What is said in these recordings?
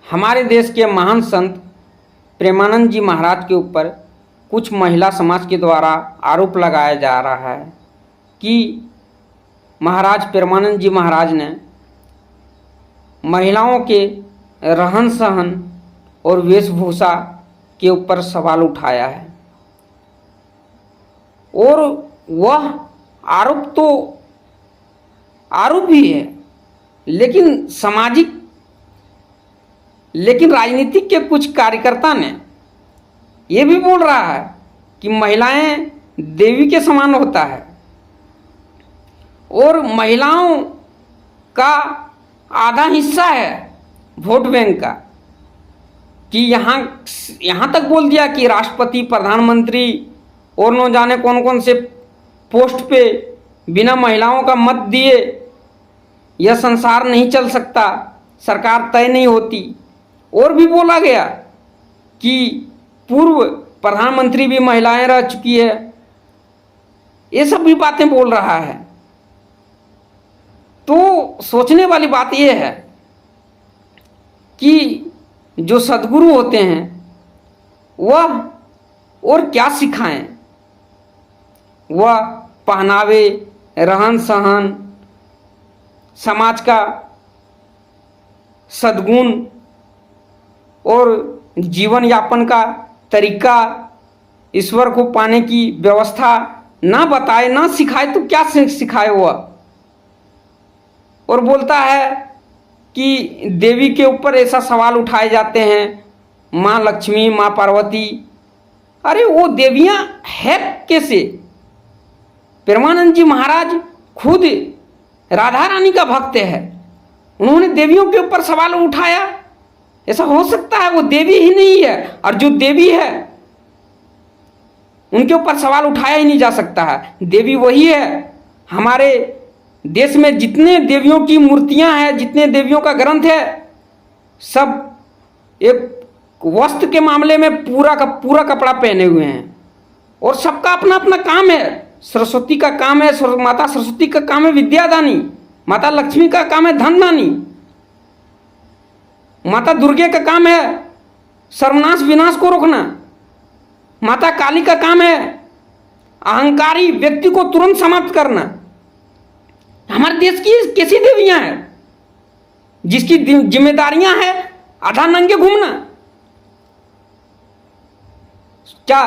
हमारे देश के महान संत प्रेमानंद जी महाराज के ऊपर कुछ महिला समाज के द्वारा आरोप लगाया जा रहा है कि महाराज प्रेमानंद जी महाराज ने महिलाओं के रहन सहन और वेशभूषा के ऊपर सवाल उठाया है। और वह आरोप तो आरोप ही है, लेकिन राजनीतिक के कुछ कार्यकर्ता ने यह भी बोल रहा है कि महिलाएं देवी के समान होता है और महिलाओं का आधा हिस्सा है वोट बैंक का, कि यहाँ तक बोल दिया कि राष्ट्रपति, प्रधानमंत्री और न जाने कौन कौन से पोस्ट पे बिना महिलाओं का मत दिए यह संसार नहीं चल सकता, सरकार तय नहीं होती। और भी बोला गया कि पूर्व प्रधानमंत्री भी महिलाएं रह चुकी है। ये सब भी बातें बोल रहा है। तो सोचने वाली बात यह है कि जो सद्गुरु होते हैं वह और क्या सिखाएं। वह पहनावे, रहन सहन, समाज का सद्गुण और जीवन यापन का तरीका, ईश्वर को पाने की व्यवस्था ना बताए, ना सिखाए तो क्या सिखाए वह। और बोलता है कि देवी के ऊपर ऐसा सवाल उठाए जाते हैं, माँ लक्ष्मी, माँ पार्वती। अरे वो देवियाँ है कैसे? प्रेमानंद जी महाराज खुद राधा रानी का भक्त है, उन्होंने देवियों के ऊपर सवाल उठाया? ऐसा हो सकता है? वो देवी ही नहीं है, और जो देवी है उनके ऊपर सवाल उठाया ही नहीं जा सकता है। देवी वही है। हमारे देश में जितने देवियों की मूर्तियां हैं, जितने देवियों का ग्रंथ है, सब एक वस्त्र के मामले में पूरा का पूरा कपड़ा पहने हुए हैं और सबका अपना अपना काम है। सरस्वती का काम है, माता सरस्वती का काम है विद्यादानी, माता लक्ष्मी का काम है धनदानी, माता दुर्गे का काम है सर्वनाश विनाश को रोकना, माता काली का काम है अहंकारी व्यक्ति को तुरंत समाप्त करना। हमारे देश की कैसी देवियां हैं जिसकी जिम्मेदारियां हैं आधा नंगे घूमना? क्या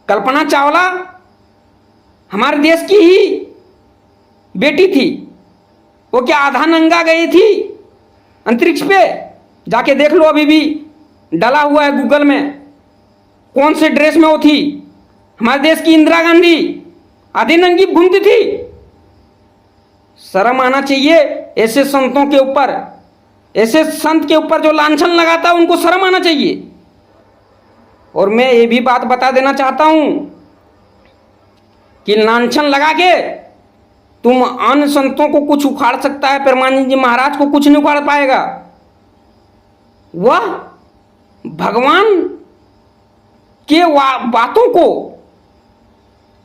कल्पना चावला हमारे देश की ही बेटी थी? वो क्या आधा नंगा गई थी अंतरिक्ष पे? जाके देख लो, अभी भी डला हुआ है गूगल में कौन से ड्रेस में वो थी। हमारे देश की इंदिरा गांधी आधी नंगी घूमती थी। शर्म आना चाहिए ऐसे संतों के ऊपर, ऐसे संत के ऊपर जो लांछन लगाता है उनको शर्म आना चाहिए। और मैं ये भी बात बता देना चाहता हूं कि लांछन लगा के तुम अन्य संतों को कुछ उखाड़ सकता है, प्रेमानंद जी महाराज को कुछ नहीं उखाड़ पाएगा। वह भगवान के बातों को,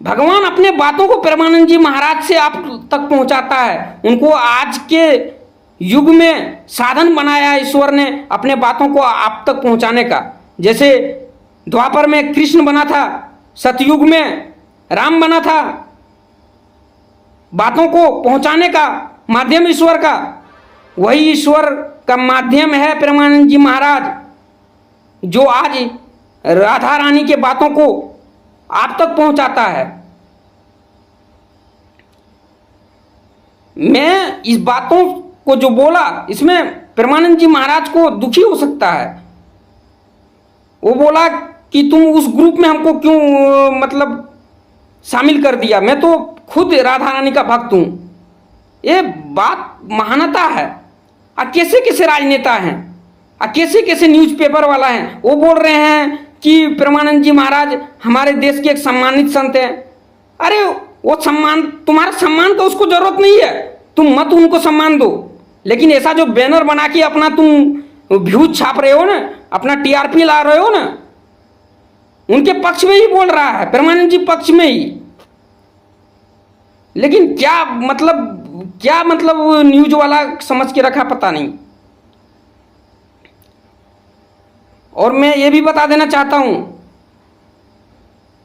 भगवान अपने बातों को प्रेमानंद जी महाराज से आप तक पहुंचाता है। उनको आज के युग में साधन बनाया है ईश्वर ने अपने बातों को आप तक पहुंचाने का। जैसे द्वापर में कृष्ण बना था, सतयुग में राम बना था, बातों को पहुंचाने का माध्यम ईश्वर का। वही ईश्वर का माध्यम है प्रेमानंद जी महाराज, जो आज राधा रानी के बातों को आप तक पहुंचाता है। मैं इस बातों को जो बोला इसमें प्रेमानंद जी महाराज को दुखी हो सकता है। वो बोला कि तुम उस ग्रुप में हमको क्यों मतलब शामिल कर दिया, मैं तो खुद राधा रानी का भक्त हूं। ये बात महानता है। कैसे कैसे राजनेता हैं, कैसे कैसे न्यूज़पेपर वाला हैं, वो बोल रहे हैं कि प्रेमानंद जी महाराज हमारे देश के एक सम्मानित संत हैं। अरे वो सम्मान, तुम्हारा सम्मान का उसको जरूरत नहीं है, तुम मत उनको सम्मान दो। लेकिन ऐसा जो बैनर बना के अपना तुम व्यूज छाप रहे हो ना, अपना टीआरपी ला रहे हो ना, उनके पक्ष में ही बोल रहा है, प्रेमानंद जी पक्ष में ही। लेकिन क्या मतलब न्यूज वाला समझ के रखा, पता नहीं। और मैं ये भी बता देना चाहता हूं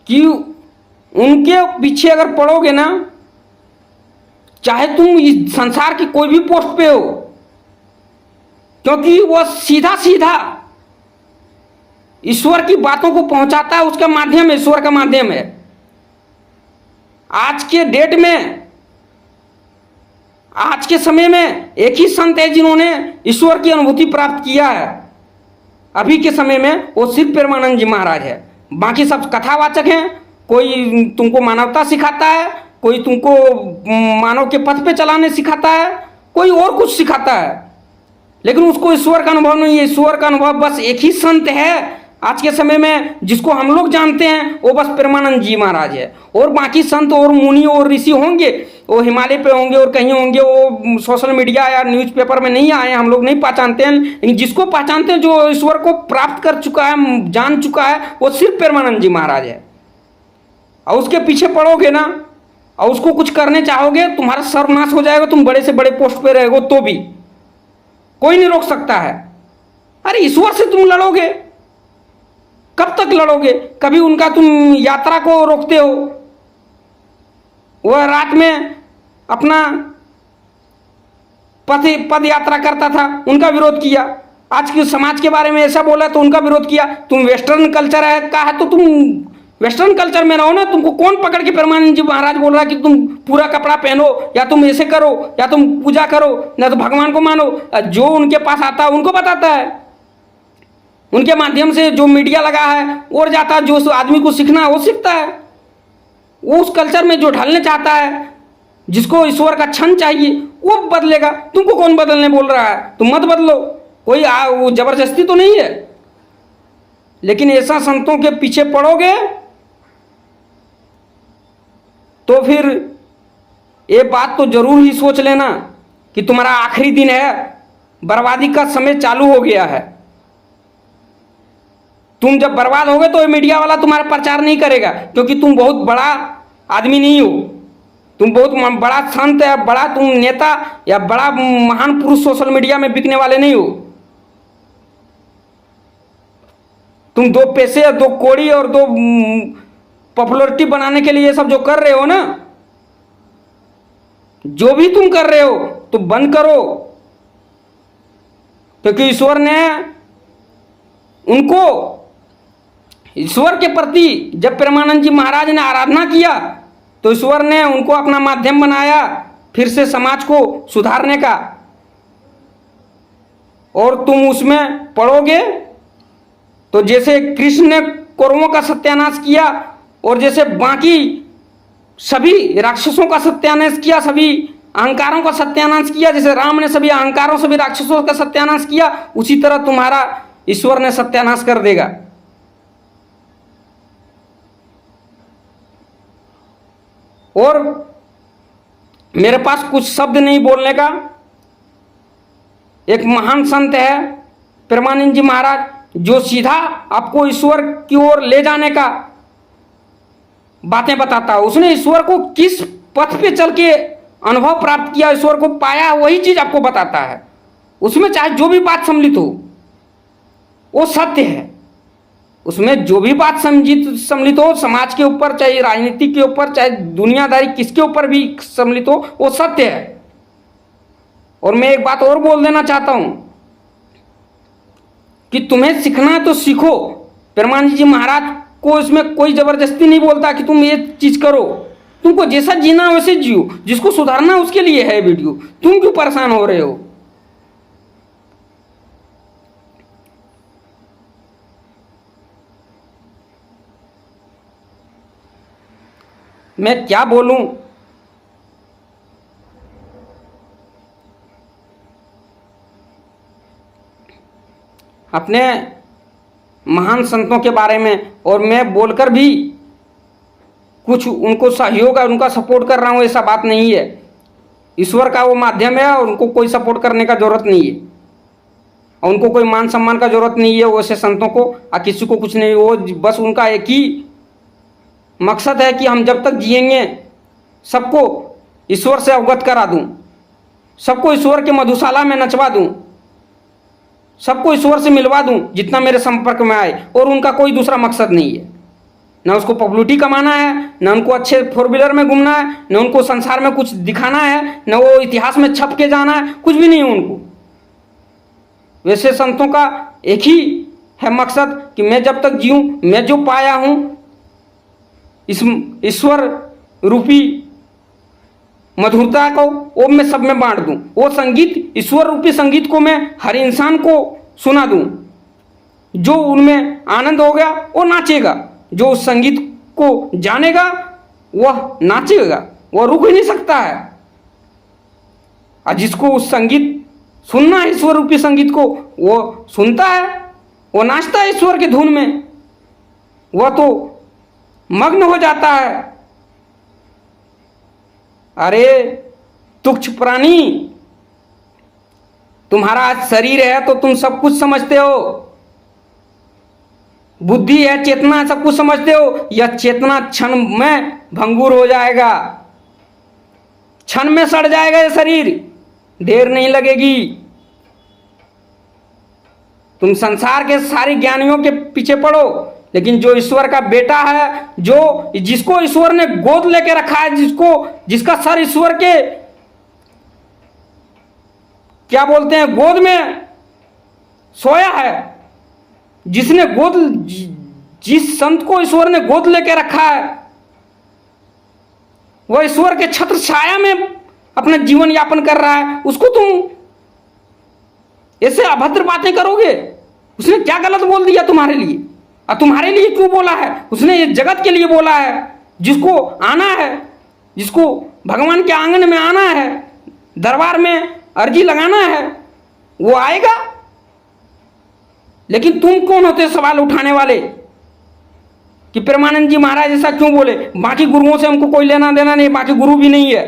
कि उनके पीछे अगर पड़ोगे ना, चाहे तुम इस संसार की कोई भी पोस्ट पे हो, क्योंकि वह सीधा सीधा ईश्वर की बातों को पहुंचाता है, उसका माध्यम ईश्वर का माध्यम है। आज के डेट में, आज के समय में एक ही संत है जिन्होंने ईश्वर की अनुभूति प्राप्त किया है अभी के समय में, वो सिर्फ प्रेमानंद जी महाराज है। बाकी सब कथावाचक हैं। कोई तुमको मानवता सिखाता है, कोई तुमको मानव के पथ पे चलाने सिखाता है, कोई और कुछ सिखाता है, लेकिन उसको ईश्वर का अनुभव नहीं है। ईश्वर का अनुभव बस एक ही संत है आज के समय में जिसको हम लोग जानते हैं, वो बस प्रेमानंद जी महाराज है। और बाकी संत और मुनि और ऋषि होंगे, वो हिमालय पे होंगे और कहीं होंगे, वो सोशल मीडिया या न्यूज़पेपर में नहीं आए, हम लोग नहीं पहचानते हैं। लेकिन जिसको पहचानते हैं, जो ईश्वर को प्राप्त कर चुका है, जान चुका है, वो सिर्फ प्रेमानंद जी महाराज है। और उसके पीछे पड़ोगे ना और उसको कुछ करने चाहोगे, तुम्हारा सर्वनाश हो जाएगा। तुम बड़े से बड़े पोस्ट पे रहोगे तो भी कोई नहीं रोक सकता है। अरे ईश्वर से तुम लड़ोगे, कब तक लड़ोगे? कभी उनका तुम यात्रा को रोकते हो, वह रात में अपना पद यात्रा करता था, उनका विरोध किया। आज के समाज के बारे में ऐसा बोला तो उनका विरोध किया। तुम वेस्टर्न कल्चर है का है तो तुम वेस्टर्न कल्चर में रहो ना। तुमको कौन पकड़ के प्रेमानंद जी महाराज बोल रहा है कि तुम पूरा कपड़ा पहनो, या तुम ऐसे करो, या तुम पूजा करो, या तो भगवान को मानो? जो उनके पास आता है उनको बताता है, उनके माध्यम से जो मीडिया लगा है और जाता है, जो उस आदमी को सीखना है वो सीखता है। वो उस कल्चर में जो ढलने चाहता है, जिसको ईश्वर का क्षण चाहिए, वो बदलेगा। तुमको कौन बदलने बोल रहा है? तुम मत बदलो, कोई वो जबरदस्ती तो नहीं है। लेकिन ऐसा संतों के पीछे पड़ोगे तो फिर ये बात तो जरूर ही सोच लेना कि तुम्हारा आखिरी दिन है, बर्बादी का समय चालू हो गया है। तुम जब बर्बाद होगे तो ये मीडिया वाला तुम्हारा प्रचार नहीं करेगा, क्योंकि तुम बहुत बड़ा आदमी नहीं हो, तुम बहुत बड़ा संत या बड़ा तुम नेता या बड़ा महान पुरुष सोशल मीडिया में बिकने वाले नहीं हो। तुम दो पैसे और दो कौड़ी और दो पॉपुलरिटी बनाने के लिए ये सब जो कर रहे हो ना, जो भी तुम कर रहे हो तो बंद करो। क्योंकि ईश्वर ने उनको, ईश्वर के प्रति जब प्रेमानंद जी महाराज ने आराधना किया तो ईश्वर ने उनको अपना माध्यम बनाया फिर से समाज को सुधारने का। और तुम उसमें पढ़ोगे तो जैसे कृष्ण ने कौरवों का सत्यानाश किया और जैसे बाकी सभी राक्षसों का सत्यानाश किया, सभी अहंकारों का सत्यानाश किया, जैसे राम ने सभी अहंकारों सभी राक्षसों का सत्यानाश किया, उसी तरह तुम्हारा ईश्वर ने सत्यानाश कर देगा। और मेरे पास कुछ शब्द नहीं बोलने का। एक महान संत है प्रेमानंद जी महाराज, जो सीधा आपको ईश्वर की ओर ले जाने का बातें बताता है। उसने ईश्वर को किस पथ पे चल के अनुभव प्राप्त किया, ईश्वर को पाया, वही चीज आपको बताता है। उसमें चाहे जो भी बात सम्मिलित हो वो सत्य है। उसमें जो भी बात सम्मिलित हो, समाज के ऊपर, चाहे राजनीति के ऊपर, चाहे दुनियादारी किसके ऊपर भी सम्मिलित हो, वो सत्य है। और मैं एक बात और बोल देना चाहता हूं कि तुम्हें सीखना है तो सीखो। प्रेमानंद जी महाराज को इसमें कोई जबरदस्ती नहीं बोलता कि तुम ये चीज करो। तुमको जैसा जीना वैसे जियो, जिसको सुधारना उसके लिए है वीडियो। तुम क्यों परेशान हो रहे हो? मैं क्या बोलूं? अपने महान संतों के बारे में, और मैं बोलकर भी कुछ उनको सहयोग और उनका सपोर्ट कर रहा हूं, ऐसा बात नहीं है। ईश्वर का वो माध्यम है और उनको कोई सपोर्ट करने का जरूरत नहीं है, और उनको कोई मान सम्मान का जरूरत नहीं है वैसे संतों को, और किसी को कुछ नहीं। वो बस उनका एक ही मकसद है कि हम जब तक जिएंगे सबको ईश्वर से अवगत करा दूं, सबको ईश्वर के मधुशाला में नचवा दूं। सबको ईश्वर से मिलवा दूं जितना मेरे संपर्क में आए, और उनका कोई दूसरा मकसद नहीं है। ना उसको पब्लिसिटी कमाना है, ना उनको अच्छे फोर व्हीलर में घूमना है, ना उनको संसार में कुछ दिखाना है, ना वो इतिहास में छप के जाना है, कुछ भी नहीं है उनको। वैसे संतों का एक ही है मकसद कि मैं जब तक जीऊं, मैं जो पाया हूं इस ईश्वर रूपी मधुरता को वो मैं सब में बांट दूं। वो संगीत, ईश्वर रूपी संगीत को मैं हर इंसान को सुना दूं। जो उनमें आनंद हो गया वो नाचेगा, जो उस संगीत को जानेगा वह नाचेगा, वह रुक ही नहीं सकता है। और जिसको उस संगीत सुनना है, ईश्वर रूपी संगीत को, वो सुनता है, वो नाचता है ईश्वर की धुन में, वह तो मग्न हो जाता है। अरे तुच्छ प्राणी, तुम्हारा आज शरीर है तो तुम सब कुछ समझते हो, बुद्धि है, चेतना है, सब कुछ समझते हो। यह चेतना क्षण में भंगुर हो जाएगा, क्षण में सड़ जाएगा ये शरीर, देर नहीं लगेगी। तुम संसार के सारे ज्ञानियों के पीछे पड़ो, लेकिन जो ईश्वर का बेटा है, जो जिसको ईश्वर ने गोद लेके रखा है, जिसका सर ईश्वर के क्या बोलते हैं गोद में सोया है, जिसने जिस संत को ईश्वर ने गोद लेके रखा है, वह ईश्वर के छत्र छाया में अपना जीवन यापन कर रहा है, उसको तुम ऐसे अभद्र बातें करोगे? उसने क्या गलत बोल दिया तुम्हारे लिए? और तुम्हारे लिए क्यों बोला है? उसने ये जगत के लिए बोला है। जिसको आना है, जिसको भगवान के आंगन में आना है, दरबार में अर्जी लगाना है, वो आएगा। लेकिन तुम कौन होते सवाल उठाने वाले कि प्रेमानंद जी महाराज ऐसा क्यों बोले? बाकी गुरुओं से हमको कोई लेना देना नहीं, बाकी गुरु भी नहीं है।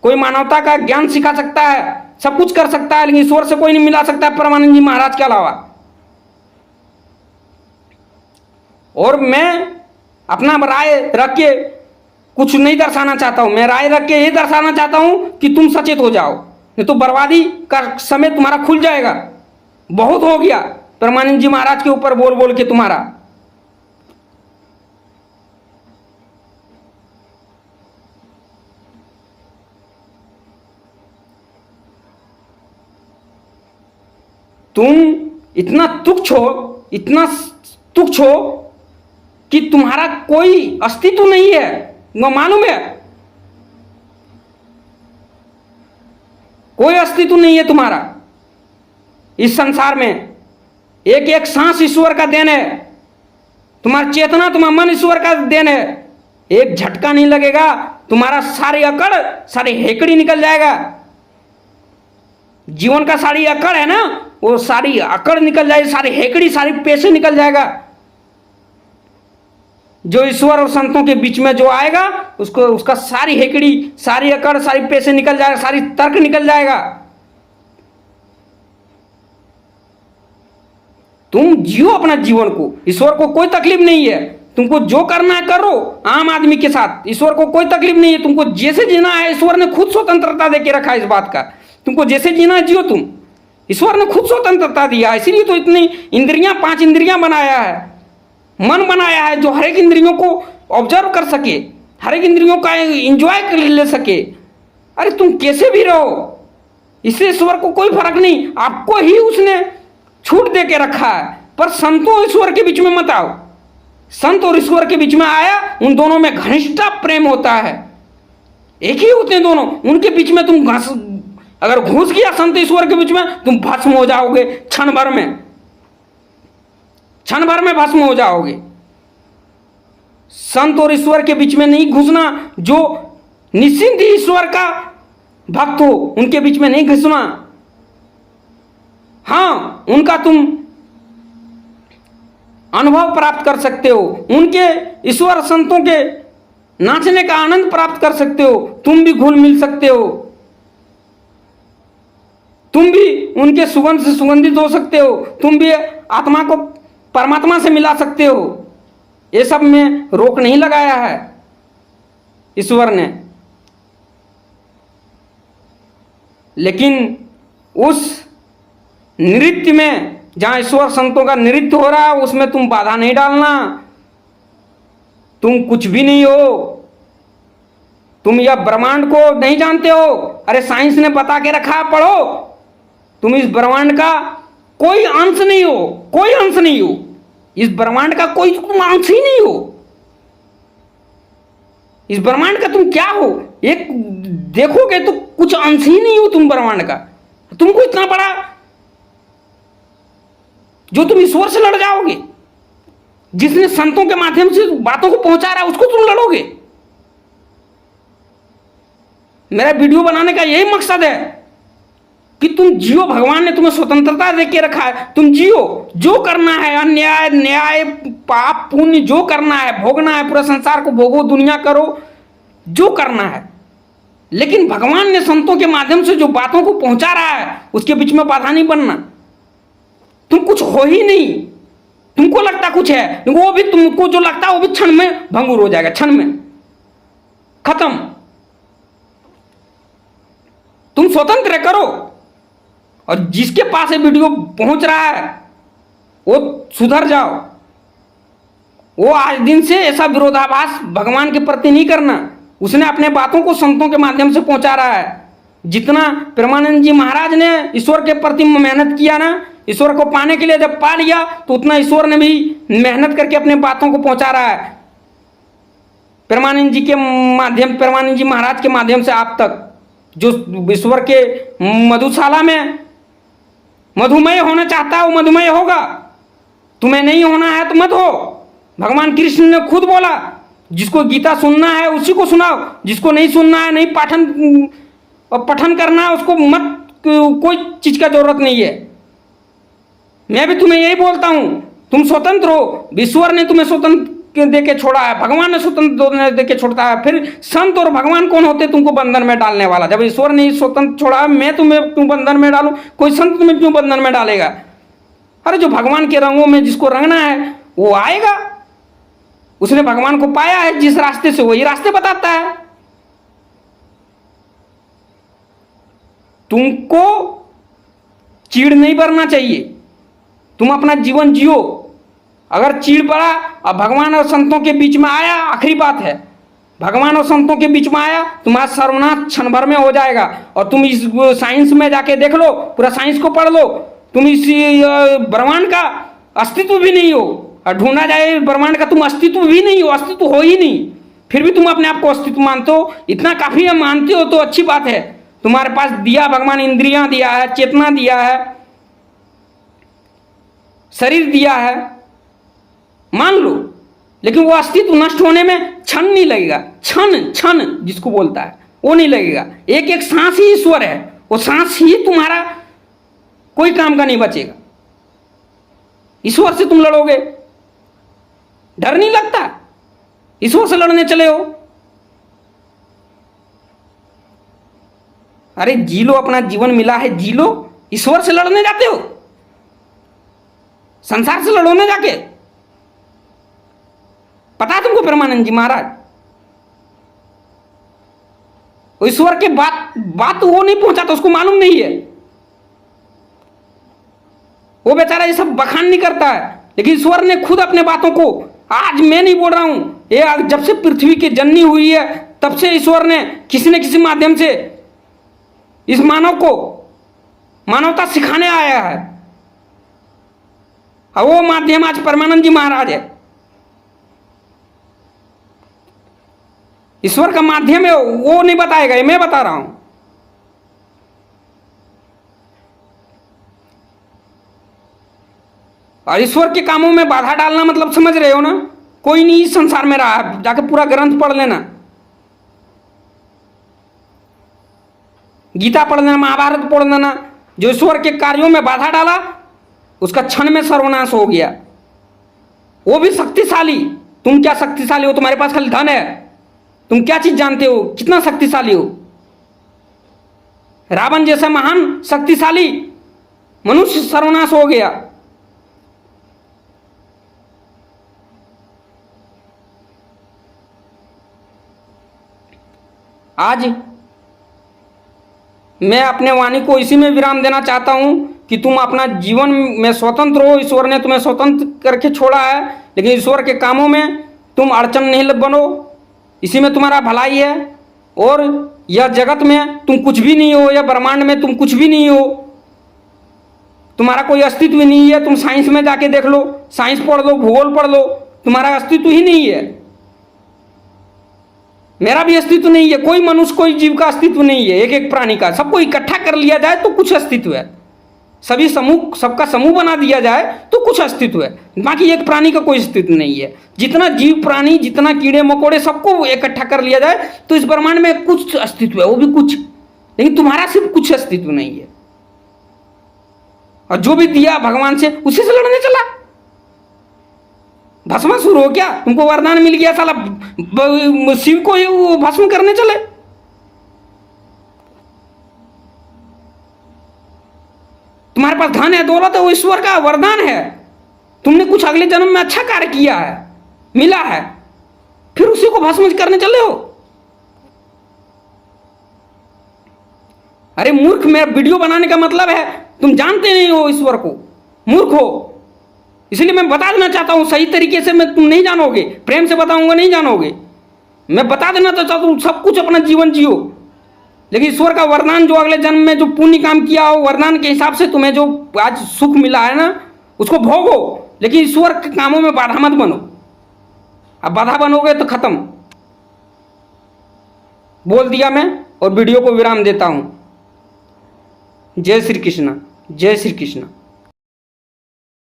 कोई मानवता का ज्ञान सिखा सकता है, सब कुछ कर सकता है, लेकिन ईश्वर से कोई नहीं मिला सकता है प्रेमानंद जी महाराज के अलावा। और मैं अपना राय रख के कुछ नहीं दर्शाना चाहता हूं, मैं राय रख के ये दर्शाना चाहता हूं कि तुम सचेत हो जाओ, नहीं तो बर्बादी का समय तुम्हारा खुल जाएगा। बहुत हो गया प्रेमानंद जी महाराज के ऊपर बोल बोल के तुम्हारा। तुम इतना तुच्छ हो, इतना तुच्छ हो कि तुम्हारा कोई अस्तित्व नहीं है, वो मालूम है? कोई अस्तित्व नहीं है तुम्हारा इस संसार में। एक एक सांस ईश्वर का देन है, तुम्हारा चेतना, तुम्हारा मन ईश्वर का देन है। एक झटका नहीं लगेगा, तुम्हारा सारी अकड़, सारी हेकड़ी निकल जाएगा। जीवन का सारी अकड़ है ना, वो सारी अकड़ निकल जाएगी, सारी हेकड़ी, सारी पेशे निकल जाएगा। जो ईश्वर और संतों के बीच में जो आएगा, उसको उसका सारी हेकड़ी, सारी अकड़, सारी पेशे निकल जाएगा, सारी तर्क निकल जाएगा। तुम जियो अपना जीवन को, ईश्वर को कोई तकलीफ नहीं है। तुमको जो करना है करो आम आदमी के साथ, ईश्वर को कोई तकलीफ नहीं है। तुमको जैसे जीना है, ईश्वर ने खुद स्वतंत्रता देके रखा है इस बात का। तुमको जैसे जीना है जियो तुम, ईश्वर ने खुद स्वतंत्रता दिया, इसीलिए तो इतनी इंद्रियां, 5 इंद्रियां बनाया है, मन बनाया है, जो हर एक इंद्रियों को ऑब्जर्व कर सके, हर एक इंद्रियों का एंजॉय कर ले सके। अरे तुम कैसे भी रहो, इससे ईश्वर को कोई फर्क नहीं, आपको ही उसने छूट दे के रखा है। पर संतों ईश्वर के बीच में मत आओ। संत और ईश्वर के बीच में आया, उन दोनों में घनिष्ठ प्रेम होता है, एक ही होते हैं दोनों। उनके बीच में तुम अगर घुस गया संत ईश्वर के बीच में, तुम भस्म हो जाओगे क्षण भर में, क्षण भर में भस्म हो जाओगे। संत और ईश्वर के बीच में नहीं घुसना। जो निश्चिंत ईश्वर का भक्त हो, उनके बीच में नहीं घुसना। हाँ, उनका तुम अनुभव प्राप्त कर सकते हो, उनके ईश्वर संतों के नाचने का आनंद प्राप्त कर सकते हो, तुम भी घुल मिल सकते हो, तुम भी उनके सुगंध से सुगंधित हो सकते हो, तुम भी आत्मा को परमात्मा से मिला सकते हो। ये सब में रोक नहीं लगाया है ईश्वर ने। लेकिन उस नृत्य में, जहां ईश्वर संतों का नृत्य हो रहा है उसमें तुम बाधा नहीं डालना। तुम कुछ भी नहीं हो, तुम यह ब्रह्मांड को नहीं जानते हो। अरे साइंस ने बता के रखा, पढ़ो। तुम इस ब्रह्मांड का कोई अंश नहीं हो, कोई अंश नहीं हो। इस ब्रह्मांड का कोई तुम अंश ही नहीं हो। इस ब्रह्मांड का तुम क्या हो, एक देखोगे तो कुछ अंश ही नहीं हो तुम ब्रह्मांड का। तुमको इतना बड़ा, जो तुम ईश्वर से लड़ जाओगे, जिसने संतों के माध्यम से बातों को पहुंचा रहा है उसको तुम लड़ोगे। मेरा वीडियो बनाने का यही मकसद है कि तुम जियो। भगवान ने तुम्हें स्वतंत्रता दे के रखा है, तुम जियो। जो करना है, अन्याय न्याय पाप पुण्य जो करना है, भोगना है, पूरा संसार को भोगो, दुनिया करो, जो करना है। लेकिन भगवान ने संतों के माध्यम से जो बातों को पहुंचा रहा है उसके बीच में बाधा नहीं बनना। तुम कुछ हो ही नहीं, तुमको लगता कुछ है, वो भी तुमको जो लगता है वो भी क्षण में भंगुर हो जाएगा, क्षण में खत्म। तुम स्वतंत्र करो, और जिसके पास ये वीडियो पहुंच रहा है वो सुधर जाओ। वो आज दिन से ऐसा विरोधाभास भगवान के प्रति नहीं करना। उसने अपने बातों को संतों के माध्यम से पहुंचा रहा है। जितना प्रेमानंद जी महाराज ने ईश्वर के प्रति मेहनत किया ना, ईश्वर को पाने के लिए जब पा लिया तो उतना ईश्वर ने भी मेहनत करके अपने बातों को पहुंचा रहा है। प्रेमानंद जी के माध्यम, प्रेमानंद जी महाराज के माध्यम से आप तक, जो ईश्वर के मधुशाला में मधुमेह होना चाहता है वो मधुमेह होगा। तुम्हें नहीं होना है तो मत हो। भगवान कृष्ण ने खुद बोला, जिसको गीता सुनना है उसी को सुनाओ, जिसको नहीं सुनना है, नहीं पठन करना है, उसको मत, कोई चीज का जरूरत नहीं है। मैं भी तुम्हें यही बोलता हूं, तुम स्वतंत्र हो। ईश्वर ने तुम्हें स्वतंत्र दे के छोड़ा है, भगवान ने स्वतंत्र दे के छोड़ता है। फिर संत और भगवान कौन होते तुमको बंधन में डालने वाला? जब ईश्वर ने स्वतंत्र छोड़ा, मैं तुम्हें क्यों बंधन में डालूं? कोई संत तुम्हें क्यों बंधन में डालेगा? अरे जो भगवान के रंगों में जिसको रंगना है वो आएगा। उसने भगवान को पाया है, जिस रास्ते से वही रास्ते बताता है। तुमको चीड़ नहीं भरना चाहिए, तुम अपना जीवन जियो। अगर चीड़ पड़ा और भगवान और संतों के बीच में आया, आखिरी बात है, भगवान और संतों के बीच में आया, तुम्हारा सर्वनाश क्षण भर में हो जाएगा। और तुम इस साइंस में जाके देख लो, पूरा साइंस को पढ़ लो, तुम इस ब्रह्मांड का अस्तित्व भी नहीं हो। और ढूंढा जाए ब्रह्मांड का, तुम अस्तित्व भी नहीं हो, अस्तित्व हो ही नहीं। फिर भी तुम अपने आप को अस्तित्व मानते हो, इतना काफी है। मानते हो तो अच्छी बात है। तुम्हारे पास दिया भगवान, इंद्रियां दिया है, चेतना दिया है, शरीर दिया है, मान लो। लेकिन वो अस्तित्व नष्ट होने में क्षण नहीं लगेगा। क्षण क्षण जिसको बोलता है वो नहीं लगेगा। एक एक सांस ही ईश्वर है, वो सांस ही तुम्हारा कोई काम का नहीं बचेगा। ईश्वर से तुम लड़ोगे, डर नहीं लगता? ईश्वर से लड़ने चले हो। अरे जी लो, अपना जीवन मिला है, जी लो। ईश्वर से लड़ने जाते हो, संसार से लड़ो ना जाके। पता है तुमको प्रेमानंद जी महाराज, ईश्वर के बात वो नहीं पहुंचा तो उसको मालूम नहीं है। वो बेचारा ये सब बखान नहीं करता है, लेकिन ईश्वर ने खुद अपने बातों को, आज मैं नहीं बोल रहा हूं, ये जब से पृथ्वी की जननी हुई है तब से ईश्वर ने किसी न किसी माध्यम से इस मानव को मानवता सिखाने आया है। और वो माध्यम आज प्रेमानंद जी महाराज है। ईश्वर का माध्यम है, वो नहीं बताएगा, ये मैं बता रहा हूं। और ईश्वर के कामों में बाधा डालना मतलब समझ रहे हो ना? कोई नहीं इस संसार में रहा है, जाके पूरा ग्रंथ पढ़ लेना, गीता पढ़ लेना, महाभारत पढ़ लेना। जो ईश्वर के कार्यों में बाधा डाला उसका क्षण में सर्वनाश हो गया। वो भी शक्तिशाली। तुम क्या शक्तिशाली हो? तुम्हारे पास खाली धन है। तुम क्या चीज जानते हो? कितना शक्तिशाली हो? रावण जैसा महान शक्तिशाली मनुष्य सर्वनाश हो गया। आज मैं अपने वाणी को इसी में विराम देना चाहता हूं कि तुम अपना जीवन में स्वतंत्र हो, ईश्वर ने तुम्हें स्वतंत्र करके छोड़ा है, लेकिन ईश्वर के कामों में तुम अड़चन नहीं बनो, इसी में तुम्हारा भलाई है। और यह जगत में तुम कुछ भी नहीं हो, या ब्रह्मांड में तुम कुछ भी नहीं हो, तुम्हारा कोई अस्तित्व नहीं है। तुम साइंस में जाके देख लो, साइंस पढ़ लो, भूगोल पढ़ लो, तुम्हारा अस्तित्व ही नहीं है। मेरा भी अस्तित्व नहीं है, कोई मनुष्य कोई जीव का अस्तित्व नहीं है, एक एक प्राणी का। सबको इकट्ठा कर लिया जाए तो कुछ अस्तित्व है, सभी समूह, सबका समूह बना दिया जाए तो कुछ अस्तित्व है, बाकी एक प्राणी का कोई अस्तित्व नहीं है। जितना जीव प्राणी, जितना कीड़े मकोड़े, सबको इकट्ठा कर लिया जाए तो इस ब्रह्मांड में कुछ अस्तित्व है, वो भी कुछ। लेकिन तुम्हारा सिर्फ कुछ अस्तित्व नहीं है, और जो भी दिया भगवान से उसी से लड़ने चला। भस्मासुर हो क्या? तुमको वरदान मिल गया, साला शिव को ही वो भस्म करने चले। तुम्हारे पास धन है, दौलत है, वो ईश्वर का वरदान है। तुमने कुछ अगले जन्म में अच्छा कार्य किया है, मिला है, फिर उसी को भस्म करने चले हो। अरे मूर्ख, मेरा वीडियो बनाने का मतलब है तुम जानते नहीं हो ईश्वर को, मूर्ख हो। इसलिए मैं बता देना चाहता हूं सही तरीके से। मैं तुम नहीं जानोगे, प्रेम से बताऊंगा, नहीं जानोगे। मैं बता देना तो चाहता हूं, सब कुछ अपना जीवन जियो, लेकिन ईश्वर का वरदान जो अगले जन्म में जो पुण्य काम किया हो, वरदान के हिसाब से तुम्हें जो आज सुख मिला है ना, उसको भोगो, लेकिन ईश्वर के कामों में बाधा मत बनो। अब बाधा बनोगे तो खत्म। बोल दिया मैं, और वीडियो को विराम देता हूं। जय श्री कृष्ण, जय श्री कृष्ण।